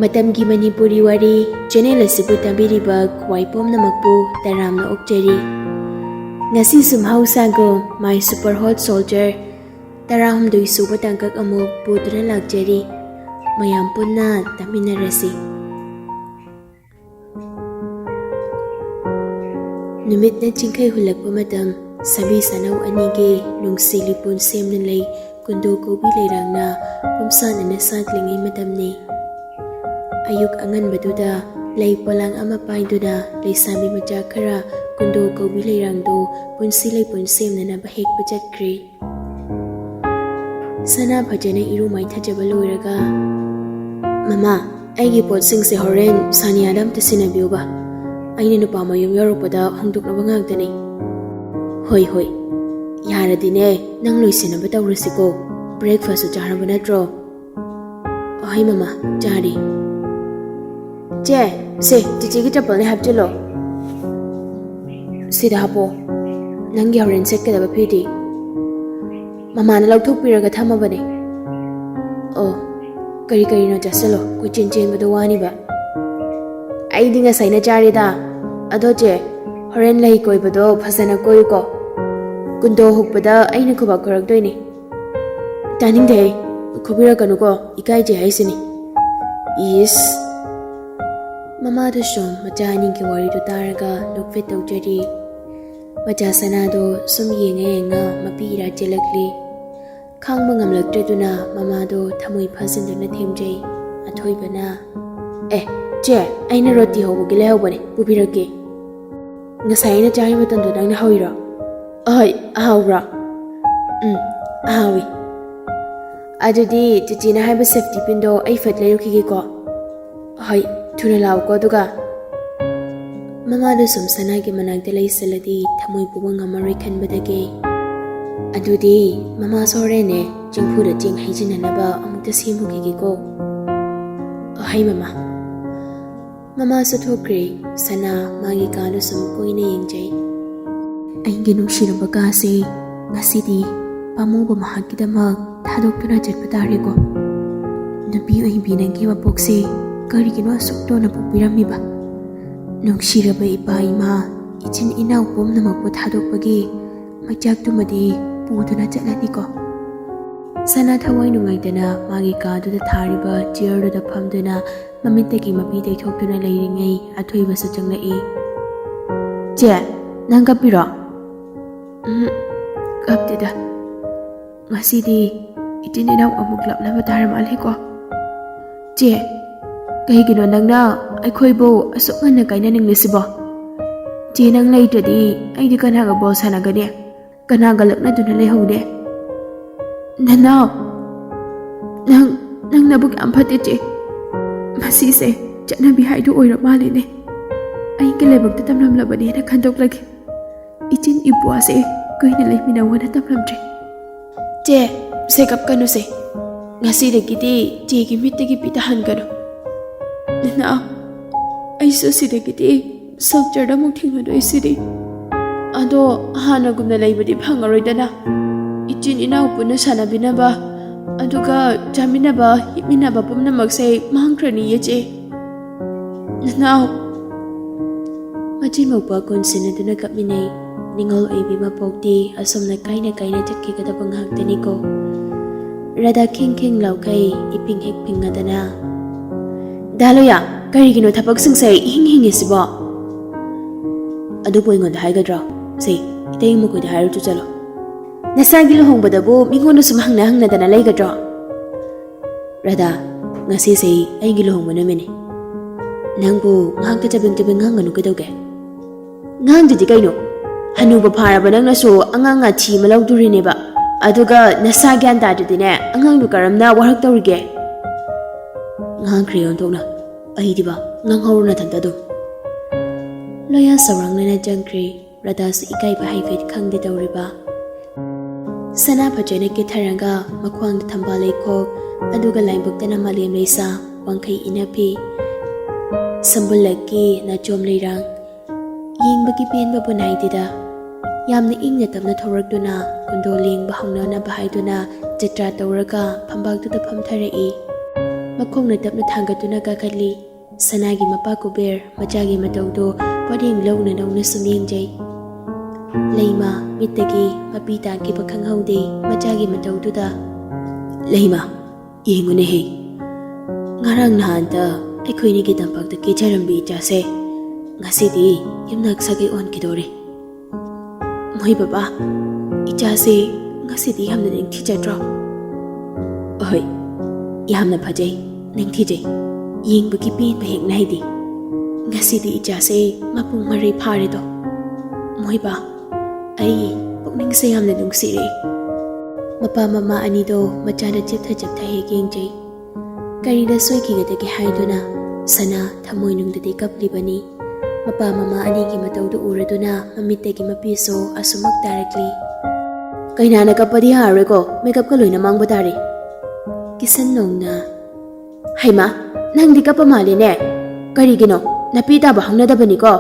ꯃꯇꯝꯒꯤ ꯃꯅꯤꯄꯨꯔꯤ ꯋꯥꯔꯤ ꯆꯦꯅꯦꯜ ꯑꯁꯤꯕꯨ ꯇꯝꯕꯤꯔꯤꯕ ꯈ꯭ꯋꯥꯏ ꯄꯨꯝꯅꯃꯛꯄꯨ ꯇꯔꯥꯝꯅ ꯑꯣꯛꯆꯔꯤ꯫ ꯉꯁꯤꯁꯨ ꯃꯍꯧꯁꯥꯒꯨꯝ ꯃꯥꯏ ꯁꯨꯄꯔ ꯍꯣꯠ ꯁꯣꯜꯖꯔ 18 ꯁꯨꯕ ꯇꯥꯡꯀꯛ ꯑꯃꯨꯛ ꯄꯨꯗꯨꯅ ꯂꯥꯛꯆꯔꯤ꯫ ꯃꯌꯥꯝ ꯄꯨꯟꯅ ꯇꯥꯃꯤꯟꯅꯔꯁꯤ꯫ ꯅꯨꯃꯤꯠꯅ ꯆꯤꯡꯈꯩ ꯍꯨꯜꯂꯛꯄ ꯃꯇꯝ, ꯁꯥꯕꯤ ꯁꯥꯅꯧ ꯑꯅꯤꯒꯤ ꯅꯨꯡꯁꯤ ꯂꯤꯄꯨꯟ ꯁꯦꯝꯅ ꯂꯩ ꯀꯨꯟꯗꯣ ꯀꯧꯕꯤ ꯂꯩꯔꯥꯡꯅ ꯄꯨꯝꯁꯥꯟꯅꯅ ꯁꯥꯠꯂꯤꯉꯩ ꯃꯇꯝꯅꯤ꯫ ꯑꯌꯨꯛ ꯑꯉꯟꯕꯗꯨꯗ ꯂꯩ ꯄꯣꯂꯥꯡ ꯑꯃ ꯄꯥꯏꯗꯨꯅ ꯂꯩꯁꯥꯕꯤ ꯃꯆꯥ ꯈꯔ ꯀꯨꯟꯗꯣ ꯀꯧꯕꯤ ꯂꯩꯔꯥꯡꯗꯣ ꯄꯨꯟꯁꯤ ꯂꯩꯄꯨꯟ ꯁꯦꯝꯅꯅꯕ ꯍꯦꯛꯄ ꯆꯠꯈ꯭ꯔꯦ꯫ ꯁꯅꯥ ꯐꯖꯅ ꯏꯔꯨ ꯃꯥꯏꯊꯖꯕ ꯂꯣꯏꯔꯒ, "ꯃꯃꯥ, ꯑꯩꯒꯤ ꯄꯣꯠꯁꯤꯡꯁꯦ ꯍꯣꯔꯦꯟ ꯁꯥꯅꯤꯌꯥꯗ ꯑꯝꯇ ꯁꯤꯟꯅꯕꯤꯌꯨꯕ꯫ ꯑꯩꯅ ꯅꯨꯄꯥ ꯃꯌꯨꯝ ꯌꯧꯔꯛꯄꯗ ꯍꯣꯡꯗꯣꯛꯅꯕ ꯉꯥꯛꯇꯅꯤ." "ꯍꯣꯏ ꯍꯣꯏ, ꯌꯥꯔꯗꯤꯅꯦ ꯅꯪ ꯂꯣꯏꯁꯤꯟꯅꯕ ꯇꯧꯔꯁꯤꯀꯣ꯫ ꯕ꯭ꯔꯦꯛꯐꯥꯁꯁꯨ ꯆꯥꯔꯕ ꯅꯠꯇ꯭ꯔꯣ?" "ꯑꯍꯣꯏ ꯃꯃꯥ, ꯆꯥꯔꯤ." "ꯆꯦ, ꯁꯦ ꯆꯤꯆꯦꯒꯤ ꯆꯄꯜꯅꯦ ꯍꯥꯞꯆꯤꯜꯂꯣ." "ꯁꯤꯗ ꯍꯥꯞꯄꯣ꯫ ꯅꯪꯒꯤ ꯍꯣꯔꯦꯟ ꯁꯦꯠꯀꯗꯕ ꯐꯤꯗꯤ?" "ꯃꯃꯥꯅ ꯂꯧꯊꯣꯛꯄꯤꯔꯒ ꯊꯝꯃꯕꯅꯦ." "ꯑꯣ, ꯀꯔꯤ ꯀꯔꯤꯅꯣ ꯆꯥꯁꯤꯜꯂꯣ, ꯀꯣꯏꯆꯦꯟ ꯆꯦꯟꯕꯗꯣ ꯋꯥꯅꯤꯕ." "ꯑꯩꯗꯤ ꯉꯁꯥꯏꯅ ꯆꯥꯔꯤꯗ꯫ ꯑꯗꯣ ꯆꯦ, ꯍꯣꯔꯦꯟ ꯂꯩ ꯀꯣꯏꯕꯗꯣ ꯐꯖꯅ ꯀꯣꯏꯌꯨꯀꯣ꯫ ꯀꯨꯟꯗꯣ ꯍꯨꯛꯄꯗ ꯑꯩꯅ ꯈꯨꯕꯥꯛ ꯈꯨꯔꯛꯇꯣꯏꯅꯤ." "ꯇꯥꯅꯤꯡꯗꯦꯍꯦ, ꯈꯨꯕꯤꯔꯛꯀꯅꯨꯀꯣ, ꯏꯀꯥꯏꯖꯩ ꯍꯥꯏꯁꯤꯅꯤ." "ꯏꯁ." ꯃꯃꯥꯗꯨꯁꯨ ꯃꯆꯥ ꯑꯅꯤꯒꯤ ꯋꯥꯔꯤꯗꯨ ꯇꯥꯔꯒ ꯅꯣꯛꯐꯦꯠ ꯇꯧꯖꯔꯤ꯫ ꯃꯆꯥ ꯁꯅꯥꯗꯣ ꯁꯨꯝ ꯌꯦꯡꯉ ꯃꯄꯤ ꯏꯔꯥ ꯆꯦꯜꯂꯛꯂꯤ꯫ ꯈꯥꯡꯕ ꯉꯝꯂꯛꯇ꯭ꯔꯗꯨꯅ ꯃꯃꯥꯗꯣ ꯊꯃꯣꯏ ꯐꯥꯖꯤꯟꯗꯨꯅ ꯊꯦꯝꯖꯩ꯫ ꯑꯊꯣꯏꯕꯅ, "ꯑꯦ ꯆꯦ, ꯑꯩꯅ ꯔꯣꯇꯤ ꯍꯧꯕꯒꯤ ꯂꯩꯍꯧꯕꯅꯦ, ꯄꯨꯕꯤꯔꯛꯀꯦ." "ꯉꯁꯥꯏ ꯑꯩꯅ ꯆꯥꯔꯤꯕ ꯇꯟꯗꯣ ꯅꯪꯅ ꯍꯧꯔꯤꯔꯣ?" "ꯑꯍꯣꯏ, ꯑꯍꯥꯎꯕ꯭ꯔꯣ?" "ꯑꯍꯥꯎꯏ." "ꯑꯗꯨꯗꯤ ꯆꯤꯆꯦꯅ ꯍꯥꯏꯕ ꯁꯦꯐꯇꯤ ꯄꯤꯟꯗꯣ ꯑꯩ ꯐꯠ ꯂꯩꯔꯨꯈꯤꯒꯦꯀꯣ." "ꯍꯣꯏ, ꯊꯨꯅ ꯂꯥꯛꯎꯀꯣ ꯑꯗꯨꯒ." ꯃꯃꯥꯗ ꯁꯨꯝ ꯁꯅꯥꯒꯤ ꯃꯅꯥꯛꯇ ꯂꯩꯁꯤꯜꯂꯗꯤ ꯊꯃꯣꯏ ꯄꯨꯕ ꯉꯝꯃꯔꯣꯏ ꯈꯟꯕꯗꯒꯤ, "ꯑꯗꯨꯗꯤ ꯃꯃꯥꯁꯨ ꯍꯣꯔꯦꯟꯅꯦ ꯆꯦꯡꯐꯨꯗ ꯆꯦꯡ ꯍꯩꯖꯤꯟꯅꯅꯕ ꯑꯃꯨꯛꯇ ꯁꯦꯝꯃꯨꯈꯤꯒꯦꯀꯣ." "ꯑꯍꯩ ꯃꯃꯥ." ꯃꯃꯥꯁꯨ ꯊꯣꯛꯈ꯭ꯔꯦ꯫ ꯁꯅꯥ ꯃꯥꯒꯤ ꯀꯥꯗꯨ ꯁꯨꯝ ꯀꯣꯏꯅ ꯌꯦꯡꯖꯩ꯫ "ꯑꯩꯒꯤ ꯅꯨꯡꯁꯤꯔꯕ ꯀꯥꯁꯦ ꯉꯁꯤꯗꯤ ꯄꯥꯝꯃꯨꯕ ꯃꯍꯥꯛꯀꯤꯗꯃꯛ ꯊꯥꯗꯣꯛꯇꯨꯅ ꯆꯠꯄ ꯇꯥꯔꯦꯀꯣ꯫ ꯅꯨꯄꯤ ꯑꯣꯏꯕꯤ ꯅꯪꯒꯤ ꯃꯄꯣꯛꯁꯦ ꯀꯔꯤꯒꯤꯅꯣ ꯑꯁꯨꯛ ꯇꯣꯟꯅ ꯄꯣꯛꯄꯤꯔꯝꯃꯤꯕ? ꯅꯨꯡꯁꯤꯔꯕ ꯏꯄꯥ ꯏꯃꯥ, ꯏꯆꯤꯟ ꯏꯅꯥꯎ ꯄꯨꯝꯅꯃꯛꯄꯨ ꯊꯥꯗꯣꯛꯄꯒꯤ ꯃꯩꯆꯥꯛꯇꯨꯃꯗꯤ ꯄꯨꯗꯨꯅ ꯆꯠꯂꯅꯤꯀꯣ." ꯁꯅꯥ ꯊꯋꯥꯏ ꯅꯨꯡꯉꯥꯏꯇꯅ ꯃꯥꯒꯤ ꯀꯥꯗꯨꯗ ꯊꯥꯔꯤꯕ ꯆꯤꯌꯔꯗꯨꯗ ꯐꯝꯗꯨꯅ ꯃꯃꯤꯠꯇꯒꯤ ꯃꯄꯤ ꯇꯩꯊꯣꯛꯇꯨꯅ ꯂꯩꯔꯤꯉꯩ ꯑꯊꯣꯏꯕꯁꯨ ꯆꯪꯂꯛꯏ꯫ "ꯆꯦ, ꯅꯪ ꯀꯞꯄꯤꯔꯣ?" "ꯀꯞꯇꯦꯗ. ꯉꯁꯤꯗꯤ ꯏꯆꯤꯟ ꯏꯅꯥꯎ ꯑꯃꯨꯛ ꯂꯞꯅꯕ ꯇꯥꯔ ꯃꯥꯜꯂꯦꯀꯣ꯫ ꯆꯦ, ꯀꯩꯒꯤꯅꯣ ꯅꯪꯅ ꯑꯩꯈꯣꯏꯕꯨ ꯑꯁꯨꯛ ꯉꯟꯅ ꯀꯥꯏꯅꯅꯤꯡꯂꯤꯁꯤꯕꯣ? ꯆꯦ, ꯅꯪ ꯂꯩꯇ꯭ꯔꯗꯤ ꯑꯩꯗꯤ ꯀꯅꯥꯒ ꯕꯣꯜ ꯁꯥꯟꯅꯒꯅꯤ? ꯀꯅꯥꯒ ꯂꯛꯅꯗꯨꯅ ꯂꯩꯍꯧꯅꯤ? ꯅꯅꯥꯎ, ꯅꯪ ꯅꯕꯨꯛ ꯌꯥꯝ ꯐꯠꯇꯦ ꯆꯦ. ꯃꯁꯤꯁꯦ ꯆꯠꯅꯕꯤ ꯍꯥꯏꯗꯨ ꯑꯣꯏꯔ ꯃꯥꯜꯂꯦꯅꯦ. ꯑꯩꯒꯤ ꯂꯥꯏꯕꯛꯇ ꯇꯝꯂꯝꯂꯕꯅꯦꯅ ꯈꯟꯗꯣꯛꯂꯒꯦ. ꯏꯆꯤꯟ ꯏꯕꯨꯋꯥꯁꯦ ꯀꯨꯏꯅ ꯂꯩꯃꯤꯟꯅꯧꯅ ꯇꯝꯂꯝꯗ꯭ꯔꯦ." "ꯆꯦ, ꯁꯦ ꯀꯞꯀꯅꯨꯁꯦ. ꯉꯁꯤꯗꯒꯤꯗꯤ ꯆꯦꯒꯤ ꯃꯤꯠꯇꯒꯤ ꯄꯤ ꯇꯥꯍꯟꯒꯅꯨ." "ꯅꯅꯥꯎ, ꯑꯩꯁꯨ ꯁꯤꯗꯒꯤꯗꯤ ꯁꯣꯜꯖꯔꯗ ꯑꯃꯨꯛ ꯊꯦꯡꯅꯗꯣꯏꯁꯤꯗꯤ. ꯑꯗꯣ ꯍꯥꯟꯅꯒꯨꯝꯅ ꯂꯩꯕꯗꯤ ꯐꯪꯉꯔꯣꯏꯗꯅ. ꯏꯆꯤꯟ ꯏꯅꯥꯎ ꯄꯨꯟꯅ ꯁꯥꯟꯅꯃꯤꯟꯅꯕ, ꯑꯗꯨꯒ ꯆꯥꯃꯤꯟꯅꯕ ꯍꯤꯞꯃꯤꯟꯅꯕ ꯄꯨꯝꯅꯃꯛꯁꯦ ꯃꯥꯡꯈ꯭ꯔꯅꯤꯌꯦ ꯆꯦ. ꯅꯅꯥꯎ." ꯃꯆꯤꯟ ꯃꯧꯄꯥ ꯀꯣꯟꯁꯤꯟꯅꯗꯨꯅ ꯀꯞꯃꯤꯟꯅꯩ꯫ ꯅꯤꯡꯉꯣꯜ ꯑꯣꯏꯕꯤ ꯃꯄꯣꯛꯇꯤ ꯑꯁꯨꯝꯅ ꯀꯥꯏꯅ ꯆꯠꯈꯤꯒꯗꯕ ꯉꯥꯛꯇꯅꯤꯀꯣ꯫ ꯔꯙꯥ ꯈꯤꯡ ꯈꯤꯡ ꯂꯥꯎꯈꯩ ꯏꯄꯤꯡ ꯍꯦꯛ ꯐꯤꯡꯉꯗꯅ, "ꯗꯥꯂꯣꯌꯥ, ꯀꯔꯤꯒꯤꯅꯣ ꯊꯕꯛꯁꯤꯡꯁꯦ ꯏꯍꯤꯡ ꯍꯤꯡꯉꯤꯁꯤꯕꯣ?" "ꯑꯗꯨꯕꯨ ꯑꯩꯉꯣꯟꯗ ꯍꯥꯏꯒꯗ꯭ꯔꯣ? ꯁꯦ, ꯏꯇꯩ ꯃꯈꯣꯏꯗ ꯍꯥꯏꯔꯨꯆꯣ ꯆꯠꯂꯣ. ꯅꯁꯥꯒꯤ ꯂꯨꯍꯣꯡꯕꯗꯕꯨ ꯃꯤꯉꯣꯟꯗ ꯁꯨꯝ ꯍꯪꯅꯗꯅ ꯂꯩꯒꯗ꯭ꯔꯣ?" "ꯔꯙꯥ, ꯉꯁꯤꯁꯦ ꯑꯩꯒꯤ ꯂꯨꯍꯣꯡꯕ ꯅꯨꯃꯤꯠꯅꯤ. ꯅꯪꯕꯨ ꯉꯥꯏꯍꯥꯛꯇ ꯆꯕꯦꯡ ꯉꯥꯡꯒꯅꯨ ꯀꯩꯗꯧꯒꯦ?" "ꯉꯥꯡꯗ꯭ꯔꯗꯤ ꯀꯩꯅꯣ? ꯍꯅꯨꯕ ꯐꯥꯔꯕ ꯅꯪꯅꯁꯨ ꯑꯉꯥꯡ ꯉꯥꯊꯤ ꯑꯃ ꯂꯧꯗꯣꯔꯤꯅꯦꯕ. ꯑꯗꯨꯒ ꯅꯁꯥ ꯒ꯭ꯌꯥꯟ ꯇꯥꯗ꯭ꯔꯗꯤꯅꯦ ꯑꯉꯥꯡꯗꯨ ꯀꯔꯝꯅ ꯋꯥꯔꯛ ꯇꯧꯔꯤꯒꯦ?" "ꯉꯥꯡꯈ꯭ꯔꯦ ꯑꯣꯟꯊꯣꯛꯅ. ꯑꯩꯗꯤꯕ ꯉꯥꯡꯍꯧꯔꯣ ꯅꯊꯟꯇ ꯑꯗꯨꯝ." ꯂꯣꯌꯥ ꯁꯧꯔꯥꯡꯅꯅ ꯆꯪꯈ꯭ꯔꯦ꯫ ꯔꯙꯥꯁꯨ ꯏꯀꯥꯏꯕ ꯍꯥꯏꯐꯦꯠ ꯈꯪꯗꯦ ꯇꯧꯔꯤꯕ꯫ ꯁꯅꯥ ꯐꯖꯅ ꯀꯦꯊꯔꯒ ꯃꯈ꯭ꯋꯥꯡꯗ ꯊꯝꯕꯥꯜ ꯂꯩꯈꯣꯛ, ꯑꯗꯨꯒ ꯂꯥꯏꯕꯛꯇꯅ ꯃꯥꯂꯦꯝ ꯂꯩꯁꯥ ꯋꯥꯡꯈꯩ ꯏꯟꯅꯐꯤ, ꯁꯝꯕꯨꯜꯂꯛꯀꯤ ꯅꯥꯆꯣꯝ ꯂꯩꯔꯥꯡ. ꯌꯦꯡꯕꯒꯤ ꯄꯦꯟꯕꯕꯨ ꯅꯥꯏꯗꯦꯗ. ꯌꯥꯝꯅ ꯏꯪꯅ ꯇꯞꯅ ꯊꯧꯔꯛꯇꯨꯅ ꯀꯨꯟꯗꯣ ꯂꯦꯡꯕ ꯍꯧꯅꯅꯕ ꯍꯥꯏꯗꯨꯅ ꯖꯇ꯭ꯔꯥ ꯇꯧꯔꯒ ꯐꯝꯕꯥꯛꯇꯨꯗ ꯐꯝꯊꯔꯛꯏ꯫ ꯃꯈꯣꯡꯅ ꯇꯞꯅ ꯊꯥꯡꯒꯠꯇꯨꯅ ꯀꯥꯈꯠꯂꯤ꯫ ꯁꯅꯥꯒꯤ ꯃꯄꯥ ꯀꯨꯕꯦꯔ ꯃꯆꯥꯒꯤ ꯃꯇꯧꯗꯣ ꯄꯔꯦꯡ ꯂꯧꯅ ꯂꯧꯅ ꯁꯨꯝ ꯌꯦꯡꯖꯩ꯫ ꯂꯩꯃ ꯃꯤꯠꯇꯒꯤ ꯃꯄꯤ ꯇꯥꯈꯤꯕ ꯈꯪꯍꯧꯗꯦ ꯃꯆꯥꯒꯤ ꯃꯇꯧꯗꯨꯗ꯫ ꯂꯩꯃ ꯌꯦꯡꯉꯨꯅꯦꯍꯦ, ꯉꯔꯥꯡ ꯅꯍꯥꯟꯗ ꯑꯩꯈꯣꯏꯅꯤꯒꯤ ꯇꯝꯄꯥꯛꯇ ꯀꯦꯖꯔꯝꯕꯤ ꯏꯆꯥꯁꯦ ꯉꯁꯤꯗꯤ ꯌꯨꯝꯅꯥꯛ ꯁꯥꯒꯩ ꯑꯣꯟꯈꯤꯗꯣꯔꯦ꯫ ꯃꯣꯏ ꯕꯕꯥ, ꯏꯆꯥꯁꯦ ꯉꯁꯤꯗꯤ ꯌꯥꯝꯅ ꯅꯤꯡꯊꯤꯖꯗ꯭ꯔꯣ? ꯑꯍꯣꯏ, ꯌꯥꯝꯅ ꯐꯖꯩ, ꯅꯤꯡꯊꯤꯖꯩ, ꯌꯦꯡꯕꯒꯤ ꯄꯦꯟꯕ ꯍꯦꯛ ꯅꯥꯏꯗꯦ꯫ ꯉꯁꯤꯗꯤ ꯏꯆꯥꯁꯦ ꯃꯄꯨꯡ ꯃꯔꯩ ꯐꯥꯔꯦꯗꯣ꯫ ꯃꯣꯏꯕꯥ, ꯑꯩ ꯄꯨꯛꯅꯤꯡꯁꯦ ꯌꯥꯝꯅ ꯅꯨꯡꯁꯤꯔꯛꯏ꯫ ꯃꯄꯥ ꯃꯃꯥ ꯑꯅꯤꯗꯣ ꯃꯆꯥꯗ ꯆꯦꯞꯊ ꯆꯦꯞꯊ ꯍꯦꯛ ꯌꯦꯡꯖꯩ꯫ ꯀꯔꯤꯗ ꯁꯣꯏꯈꯤꯒꯗꯒꯦ ꯍꯥꯏꯗꯨꯅ ꯁꯅꯥ ꯊꯃꯣꯏꯅꯨꯡꯗꯗꯤ ꯀꯞꯂꯤꯕꯅꯤ꯫ ꯃꯄꯥ ꯃꯃꯥ ꯑꯅꯤꯒꯤ ꯃꯇꯧꯗꯨ ꯎꯔꯗꯨꯅ ꯃꯃꯤꯠꯇꯒꯤ ꯃꯄꯤꯁꯨ ꯑꯁꯨꯃꯛ ꯇꯥꯔꯛꯂꯤ꯫ ꯀꯩꯅꯥꯅ ꯀꯞꯄꯗꯤ ꯌꯥꯔꯔꯣꯏꯀꯣ, ꯃꯦꯀꯞꯀ ꯂꯣꯏꯅ ꯃꯥꯡꯕ ꯇꯥꯔꯦ꯫ ꯀꯤꯁꯟ ꯅꯧꯅ, ꯍꯩꯃꯥ, ꯅꯪꯗꯤ ꯀꯞꯄ ꯃꯥꯜꯂꯦꯅꯦ꯫ ꯀꯔꯤꯒꯤꯅꯣ? ꯅꯄꯤ ꯇꯥꯕ ꯍꯧꯅꯗꯕꯅꯤꯀꯣ꯫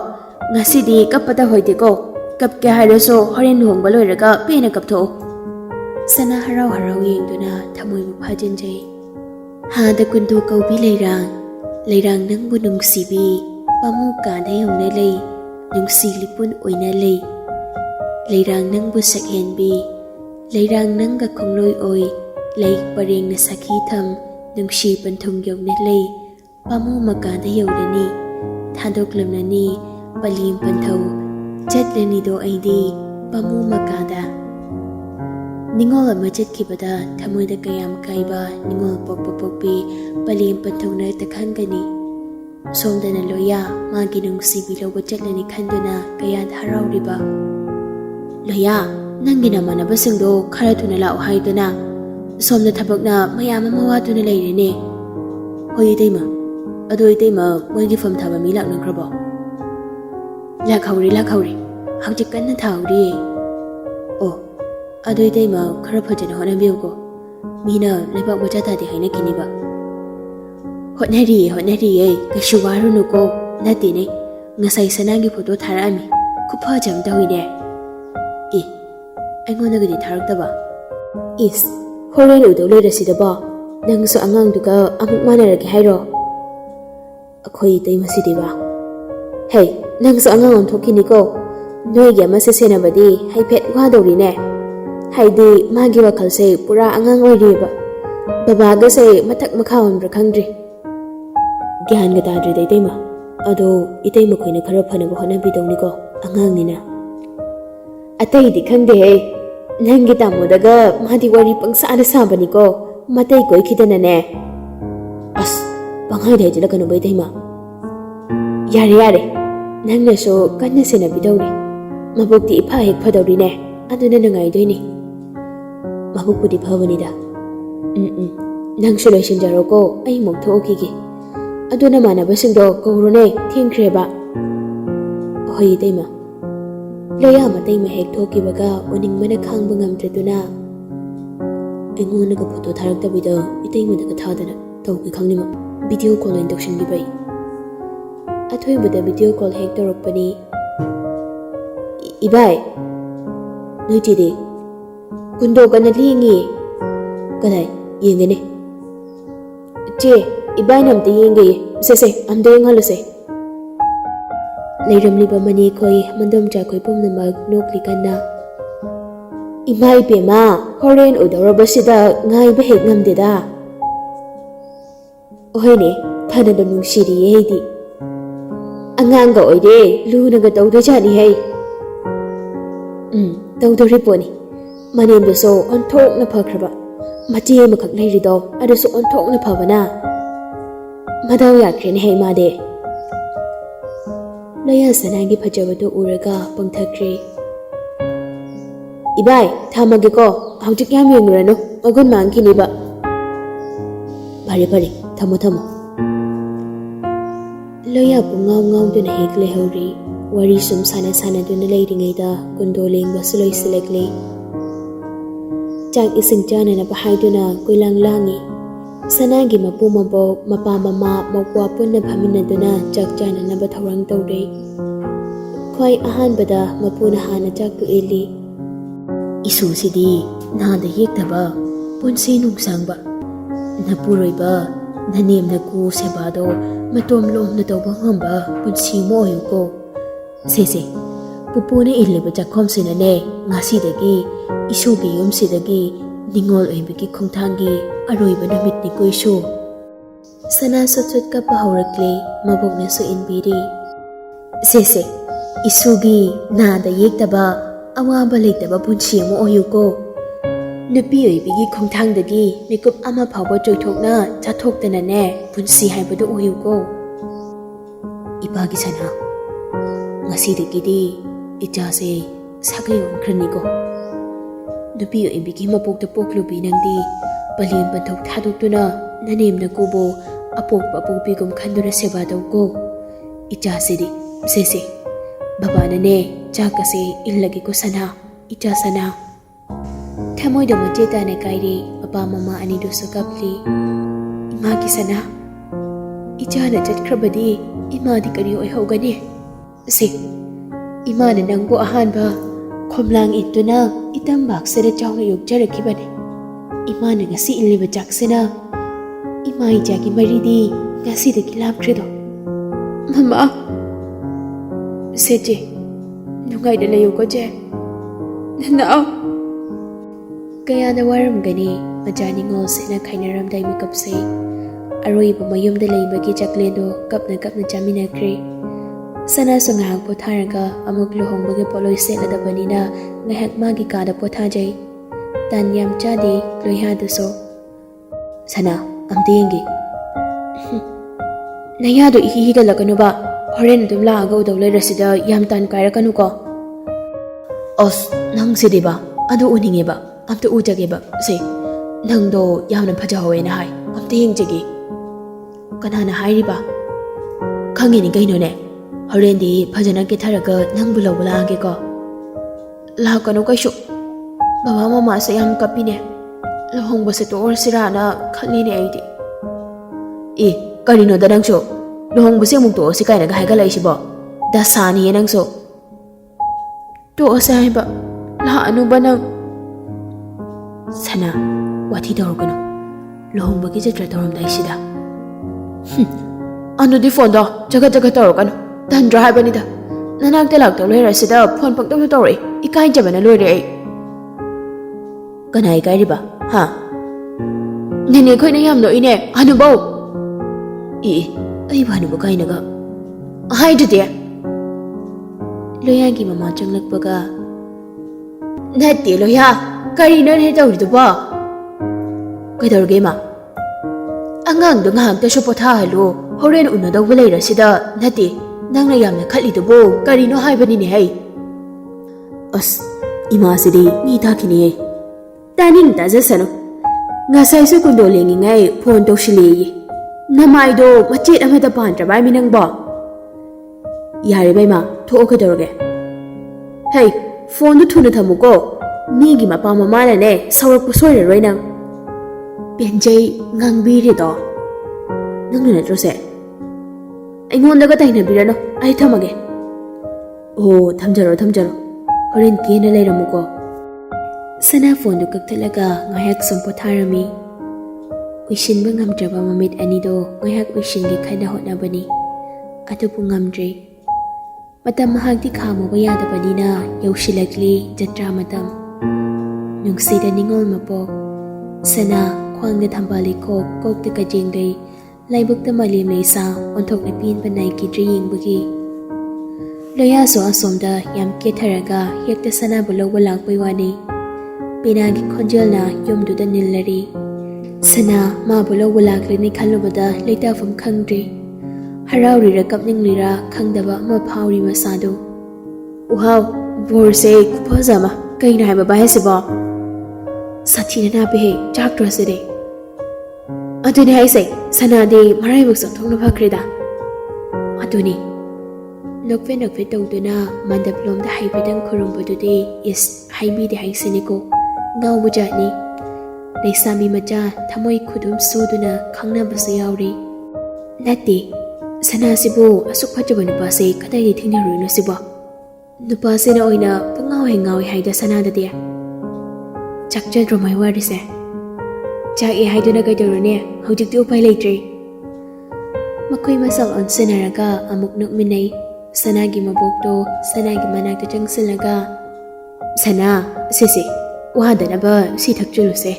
ꯉꯁꯤꯗꯤ ꯀꯞꯄꯇ ꯍꯣꯏꯗꯦꯀꯣ꯫ ꯀꯞꯀꯦ ꯍꯥꯏꯔꯁꯨ ꯍꯣꯔꯦꯟ ꯂꯨꯍꯣꯡꯕ ꯂꯣꯏꯔꯒ ꯄꯦꯟꯅ ꯀꯞꯊꯣꯛꯑꯣ꯫ ꯁꯅꯥ ꯍꯔꯥꯎ ꯍꯔꯥꯎ ꯌꯦꯡꯗꯨꯅ ꯊꯃꯣꯏꯕꯨ ꯐꯥꯖꯤꯟꯖꯩ꯫ ꯍꯥꯗ ꯀꯨꯟꯗꯣ ꯀꯧꯕꯤ ꯂꯩꯔꯥꯡ, ꯂꯩꯔꯥꯡ ꯅꯪꯕꯨ ꯅꯨꯡꯁꯤꯕꯤ, ꯄꯥꯃꯨ ꯀꯥꯗ ꯌꯧꯅ ꯂꯩ, ꯅꯨꯡꯁꯤ ꯂꯤꯄꯨꯟ ꯑꯣꯏꯅ ꯂꯩ꯫ ꯂꯩꯔꯥꯡ ꯅꯪꯕꯨ ꯁꯛꯍꯦꯟꯕꯤ, ꯂꯩꯔꯥꯡ ꯅꯪꯒ ꯈꯣꯡꯂꯣꯏ ꯑꯣꯏ, ꯂꯩ ꯄꯔꯦꯡꯅ ꯁꯈꯤ ꯊꯝ, ꯅꯨꯡꯁꯤ ꯄꯟꯊꯨꯡ ꯌꯧꯅ ꯂꯩ, ꯄꯥꯃꯨ ꯃꯀꯥꯗ ꯌꯧꯔꯅꯤ, ꯊꯥꯗꯣꯛꯂꯝꯂꯅꯤ ꯄꯂꯦꯝ ꯄꯟꯊꯧ, ꯆꯠꯂꯅꯤꯗꯣ ꯑꯩꯗꯤ ꯄꯥꯃꯨ ꯃꯀꯥꯗ꯫ ꯅꯤꯡꯉꯣꯜ ꯑꯃ ꯆꯠꯈꯤꯕꯗ ꯊꯃꯣꯏꯗ ꯀꯌꯥꯝ ꯀꯥꯏꯕ ꯅꯤꯡꯉꯣꯜ ꯄꯣꯛꯄ ꯄꯣꯛꯄꯤ ꯄꯂꯦꯝ ꯄꯟꯊꯧꯅ ꯈꯟꯒꯅꯤ꯫ ꯁꯣꯝꯗꯅ ꯂꯣꯌꯥ ꯃꯥꯒꯤ ꯅꯨꯡꯁꯤꯕꯤ ꯂꯧꯕ ꯆꯠꯂꯅꯤ ꯈꯟꯗꯨꯅ ꯀꯌꯥꯗ ꯍꯔꯥꯎꯔꯤꯕ꯫ ꯂꯣꯌꯥ, ꯅꯪꯒꯤ ꯅꯃꯥꯟꯅꯕꯁꯤꯡꯗꯣ ꯈꯔ ꯊꯨꯅ ꯂꯥꯛꯑꯣ ꯍꯥꯏꯗꯨꯅ ꯁꯣꯝꯗ ꯊꯕꯛꯅ ꯃꯌꯥꯝ ꯑꯃ ꯋꯥꯗꯨꯅ ꯂꯩꯔꯦꯅꯦ꯫ ꯍꯣꯏ ꯏꯇꯩꯃ, ꯑꯗꯣ ꯏꯇꯩꯃ ꯃꯣꯏꯒꯤ ꯐꯝ ꯊꯥꯕ ꯃꯤ ꯂꯥꯛꯅꯈ꯭ꯔꯕꯣ? ꯂꯥꯛꯍꯧꯔꯦ, ꯍꯧꯖꯤꯛ ꯀꯟꯅ ꯊꯥꯍꯧꯔꯤꯌꯦ꯫ ꯑꯣ, ꯑꯗꯨ ꯏꯇꯩꯃ ꯈꯔ ꯐꯖꯅ ꯍꯣꯠꯅꯕꯤꯌꯨꯀꯣ, ꯃꯤꯅ ꯂꯩꯕꯥꯛ ꯃꯆꯥ ꯇꯥꯗꯦ ꯍꯥꯏꯅꯈꯤꯅꯤꯕ꯫ ꯍꯣꯠꯅꯔꯤꯌꯦ, ꯀꯩꯁꯨ ꯋꯥꯔꯨꯅꯨꯀꯣ꯫ ꯅꯠꯇꯦꯅꯦ, ꯉꯁꯥꯏ ꯁꯅꯥꯒꯤ ꯐꯣꯇꯣ ꯊꯥꯔꯛꯑꯝꯃꯤ, ꯈꯨꯐꯖ ꯑꯃ ꯇꯧꯏꯅꯦ꯫ ꯑꯦ, ꯑꯩꯉꯣꯟꯗꯒꯗꯤ ꯊꯥꯔꯛꯇꯕ? ꯏꯁ, ꯍꯣꯔꯦꯟ ꯎꯗꯧ ꯂꯩꯔꯁꯤꯗꯕꯣ, ꯅꯪꯁꯨ ꯑꯉꯥꯡꯗꯨꯒ ꯑꯃꯨꯛ ꯃꯥꯟꯅꯔꯒꯦ ꯍꯥꯏꯔꯣ? ꯑꯩꯈꯣꯏ ꯏꯇꯩꯃꯁꯤꯗꯤꯕ, ꯍꯩ, ꯅꯪꯁꯨ ꯑꯉꯥꯡ ꯑꯣꯟꯊꯣꯛꯈꯤꯅꯤꯀꯣ꯫ ꯅꯣꯏꯒꯤ ꯑꯃꯁꯦ ꯁꯦꯟꯅꯕꯗꯤ ꯍꯥꯏꯐꯦꯠ ꯋꯥꯗꯧꯔꯤꯅꯦ꯫ ꯍꯥꯏꯗꯤ ꯃꯥꯒꯤ ꯋꯥꯈꯜꯁꯦ ꯄꯨꯔꯥ ꯑꯉꯥꯡ ꯑꯣꯏꯔꯤꯑꯕ, ꯕꯕꯥꯒꯁꯦ ꯃꯊꯛ ꯃꯈꯥ ꯑꯣꯟꯕ꯭ꯔꯥ ꯈꯪꯗ꯭ꯔꯤ꯫ ꯒ꯭ꯌꯥꯟꯒ ꯇꯥꯗ꯭ꯔꯤꯗ ꯏꯇꯩꯃ, ꯑꯗꯣ ꯏꯇꯩꯃ ꯈꯣꯏꯅ ꯈꯔ ꯐꯅꯕ ꯍꯣꯠꯅꯕꯤꯗꯧꯅꯤꯀꯣ, ꯑꯉꯥꯡꯅꯤꯅ꯫ ꯑꯇꯩꯗꯤ ꯈꯪꯗꯦꯍꯦ, ꯅꯪꯒꯤ ꯇꯥꯃꯣꯗꯒ ꯃꯥꯗꯤ ꯋꯥꯔꯤ ꯄꯪꯁꯥꯗ ꯁꯥꯕꯅꯤꯀꯣ, ꯃꯇꯩ ꯀꯣꯏꯈꯤꯗꯅꯅꯦ꯫ ꯑꯁ, ꯄꯪꯍꯥꯏꯗ ꯍꯥꯏꯖꯤꯜꯂꯛꯀꯅꯨꯕ ꯏꯇꯩꯃ꯫ ꯌꯥꯔꯦ, ꯅꯪꯅꯁꯨ ꯀꯟꯅ ꯁꯦꯟꯅꯕꯤꯗꯧꯔꯤ꯫ ꯃꯕꯨꯛꯇꯤ ꯏꯐ ꯍꯦꯛ ꯐꯗꯧꯔꯤꯅꯦ, ꯑꯗꯨꯅ ꯅꯨꯡꯉꯥꯏꯗꯣꯏꯅꯤ꯫ ꯃꯕꯨꯛꯄꯨꯗꯤ ꯐꯕꯅꯤꯗ꯫ ꯅꯪꯁꯨ ꯂꯣꯏꯁꯤꯟꯖꯔꯣꯀꯣ, ꯑꯩ ꯑꯃꯨꯛ ꯊꯣꯛꯈꯤꯒꯦ꯫ ꯑꯗꯨ ꯅꯃꯥꯟꯅꯕꯁꯤꯡꯗꯣ ꯀꯧꯔꯨꯅꯦ, ꯊꯦꯡꯈ꯭ꯔꯦꯕ꯫ ꯍꯣꯏ ꯏꯇꯩꯃ꯫ ꯂꯣꯌꯥ ꯃꯇꯩꯃ ꯍꯦꯛ ꯊꯣꯛꯈꯤꯕꯒ ꯎꯅꯤꯡꯕꯅ ꯈꯥꯡꯕ ꯉꯝꯗ꯭ꯔꯗꯨꯅ ꯑꯩꯉꯣꯟꯗꯒ ꯐꯣꯇꯣ ꯊꯥꯔꯛꯇꯕꯤꯗ ꯏꯇꯩꯃꯗꯒ ꯊꯥꯗꯅ ꯇꯧꯒꯦ ꯈꯪꯅꯤꯡꯕ ꯚꯤꯗꯤꯑꯣ ꯀꯣꯜ ꯑꯣꯏꯅ ꯇꯧꯁꯤꯟꯈꯤꯕꯩ꯫ ꯑꯊꯣꯏꯕꯗ ꯚꯤꯗꯤꯑꯣ ꯀꯣꯜ ꯍꯦꯛ ꯇꯧꯔꯛꯄꯅꯤ꯫ ꯏꯕꯥꯏ, ꯅꯣꯏ ꯆꯦꯗꯤ? ꯀꯨꯟꯗꯣ ꯀꯟꯅ ꯂꯦꯡꯉꯤ꯫ ꯀꯗꯥꯏ ꯌꯦꯡꯒꯦꯅꯦ? ꯆꯦ, ꯏꯕꯥꯏꯅ ꯑꯝꯇ ꯌꯦꯡꯒꯦꯌꯦ, ꯁꯦ ꯑꯝꯇ ꯌꯦꯡꯍꯜꯂꯨꯁꯦ꯫ ꯂꯩꯔꯝꯂꯤꯕ ꯃꯅꯦꯈꯣꯏ ꯃꯟꯗꯣꯝꯆꯥꯈꯣꯏ ꯄꯨꯝꯅꯃꯛ ꯅꯣꯛꯂꯤ ꯀꯟꯅ꯫ ꯏꯃꯥ ꯏꯕꯦꯝꯃ, ꯍꯣꯔꯦꯟ ꯎꯗꯧꯔꯕꯁꯤꯗ ꯉꯥꯏꯕ ꯍꯦꯛ ꯉꯝꯗꯦꯗ꯫ ꯍꯣꯏꯅꯦ, ꯐꯅꯗ ꯅꯨꯡꯁꯤꯔꯤꯌꯦ ꯑꯩꯗꯤ꯫ ꯑꯉꯥꯡꯒ ꯑꯣꯏꯔꯦ, ꯂꯨꯅꯒ ꯇꯧꯗꯣꯏꯖꯥꯠꯅꯤꯍꯦ꯫ ꯇꯧꯗꯣꯔꯤ ꯄꯣꯠꯅꯤ꯫ ꯃꯅꯦꯝꯗꯨꯁꯨ ꯑꯣꯟꯊꯣꯛꯅ ꯐꯈ꯭ꯔꯕ, ꯃꯆꯦ ꯑꯃꯈꯛ ꯂꯩꯔꯤꯗꯣ ꯑꯗꯨꯁꯨ ꯑꯣꯟꯊꯣꯛꯅ ꯐꯕꯅ꯫ ꯃꯗꯥꯎ ꯌꯥꯈ꯭ꯔꯦꯅꯦꯍꯦ ꯃꯥꯗꯤ꯫ ꯂꯣꯌꯥ ꯁꯅꯥꯒꯤ ꯐꯖꯕꯗꯨ ꯎꯔꯒ ꯄꯪꯊꯈ꯭ꯔꯦ꯫ ꯏꯕꯥꯏ, ꯊꯝꯃꯒꯦꯀꯣ, ꯍꯧꯖꯤꯛ ꯌꯥꯝ ꯌꯦꯡꯂꯨꯔꯅꯨ, ꯃꯒꯨꯟ ꯃꯥꯡꯈꯤꯅꯤꯕ꯫ ꯐꯔꯦ, ꯊꯝꯃꯣ꯫ ꯂꯣꯌꯥ ꯄꯨꯡꯉꯥꯎ ꯉꯥꯎꯗꯨꯅ ꯍꯦꯛ ꯂꯩꯍꯧꯔꯤ꯫ ꯋꯥꯔꯤ ꯁꯨꯝ ꯁꯥꯟꯅꯗꯨꯅ ꯂꯩꯔꯤꯉꯩꯗ ꯀꯨꯟꯗꯣ ꯂꯦꯡꯕꯁꯨ ꯂꯣꯏꯁꯤꯜꯂꯛꯂꯤ꯫ ꯆꯥꯛ ꯏꯁꯤꯡ ꯆꯥꯅꯅꯕ ꯍꯥꯏꯗꯨꯅ ꯀꯣꯏꯂꯥꯡ ꯂꯥꯡꯉꯤ꯫ ꯁꯅꯥꯒꯤ ꯃꯄꯨ ꯃꯕꯣꯛ, ꯃꯄꯥ ꯃꯃꯥ, ꯃꯧꯄ꯭ꯋꯥ ꯄꯨꯟꯅ ꯐꯝꯃꯤꯟꯅꯗꯨꯅ ꯆꯥꯛ ꯆꯥꯅꯅꯕ ꯊꯧꯔꯥꯡ ꯇꯧꯔꯦ꯫ ꯈ꯭ꯋꯥꯏ ꯑꯍꯥꯟꯕꯗ ꯃꯄꯨꯅ ꯍꯥꯟꯅ ꯆꯥꯛꯇꯨ ꯏꯜꯂꯤ꯫ ꯏꯁꯨꯁꯤꯗꯤ ꯅꯥꯗ ꯌꯦꯛꯇꯕ, ꯄꯨꯟꯁꯤ ꯅꯨꯡꯁꯥꯡꯕ, ꯅꯄꯨꯔꯣꯏꯕ nanemnaku sebado matom lomna tawba ngamba punsi mo oyuko sese pupuna illiba jakhom sinane ngasidagi isugi yumsidagi ningol oibagi khongthangi aroiba numitni koisu sana sot ka pahaurakle mabokna so inbiri sese isugi nada yektaba awaba leitaba punsi mo oyuko nupi oibigi khongthangdagi mikup ama phawba joithokna chathoktanane punsi haibadu oyuko ipagi sana ngasidagidi ichase sagai onkhraniko nupi oibigi mapokta poklubi nangdi palin banthok thadoktuna nanemna kubo apokpa pokpigum khanduna seba dawko ichasedi sese babanane chakase illagi ko sana icha sana thamoida mache tane kairi papa mama ani do sakapli ima ki sana icha na chatkrabadi ima di kari oi hogani se ima na nangbo ahan ba khomlang ituna itam bak sere chawna yokjara kibane ima na ngasi illiba jaksena ima ija ki maridi ngasi de kilap khredo mama seje nungai da layo ko je na kaya na waram gani majani ngol sena khainaram dai makeup se aroi ba mayum da lei bagi chaklendo kapna jamina kre sana sanga potharaga amuk lohong bagi poloi se la da banina ngahak magi ka da potha jai tan yam cha de loiha du so sana amdengi naya do hi ga laganu ba horen dum la ga udaw le rasida yam tan kaira kanu ko os nang se de ba adu uninge ba amta ujage ba se nang do yamna phaja howe na hai amta hingjege kanana hairi ba khangi ni gaino ne horen di phajana ke tharaga nang bulo bula ge ko la kanu kai shu baba mama se yam kapine lohong ba se to or sira na khali ne ai di e karino da nang shu lohong ba se mung to si kai na ga hai ga lai si bo da sani nang so to sai ba la anu ba nang sana wathi dorgano lohong ba gi jatra dorom dai sida anu di phone do jaga dorgano dan drive bani da nanak te lak to le ra sida phone pak to tori ikai jabana loi re ai kanai kai ri ba ha nene khoi na yam no ine anu bo e ai ba nu ba kai na ga hai de de loya gi mama changlak baga natti loya kari na he tawri do ba kai dor ge ma angang do ngahak ta sho potha halo horen unna daw ba leira sida natti nang na yam na khali do bo kari no hai bani ne hai as ima sidi ni ta kini ai tanin ta jasano ngasai su kundo lengi ngai phone to shili namai do machet amada pan tra bai minang ba yare bai ma tho ka dorge hey phone du thuna thamu ko mi gi ma pa mama na ne sawak pu soi roi nang penjai ngangbi ri do nang na tro se aingon da ga tai na birano ai thamage oh thamjaro horen ke na lai ramu ko sana phone du kakthalaga ngayak sompo tharami uishin ba ngamjaba mamit ani do ngayak uishin gi khaina hotna bani atu pu ngamdre matam mahagdi khamo ba yada bani na yaushilakli jatra matam nungsida ningol mapo sana khwangda thambali ko kokta ka jengdai laibuk ta malim leisa onthok na pin banai ki dring bagi loya so asomda yam ke tharaga hekta sana bulo balak pai wani pinagi khonjel na yomdu da nillari sana ma bulo balak le ni khalubada leita fam khangdri harauri ra kapning lira khangdaba ma phauri masadu wow borse khupazama kaina hai ba hese ba sathi na be chak trase de aduni hai sai sana de marai buk sang thongna phakrida aduni nokfe tawduna mandap lomda haibidang khurumbudude is haibi de haisiniko ngau bujani leisami macha thamoi khudum suduna khangna basu yauri nati sana sibu asuk phajaba nupa se kadai de thingna ruino sibo nupa se na oina ngau haida sana da de chakja dromai wari se cha e haiduna kai dorone hojik ti upai leitre ꯃꯈꯣꯏ ꯃꯁꯛ ꯑꯣꯟꯁꯤꯟꯅꯔꯒ ꯑꯃꯨꯛ ꯅꯣꯛꯃꯤꯟꯅꯩ꯫ ꯁꯅꯥꯒꯤ ꯃꯕꯣꯛꯇꯣ ꯁꯅꯥꯒꯤ ꯃꯅꯥꯛꯇ ꯆꯪꯁꯤꯜꯂꯒ ꯁꯅꯥ ꯁꯤꯁꯦ ꯋꯥꯗꯅꯕ ꯁꯤ ꯊꯛꯆꯤꯜꯂꯨꯁꯦ꯫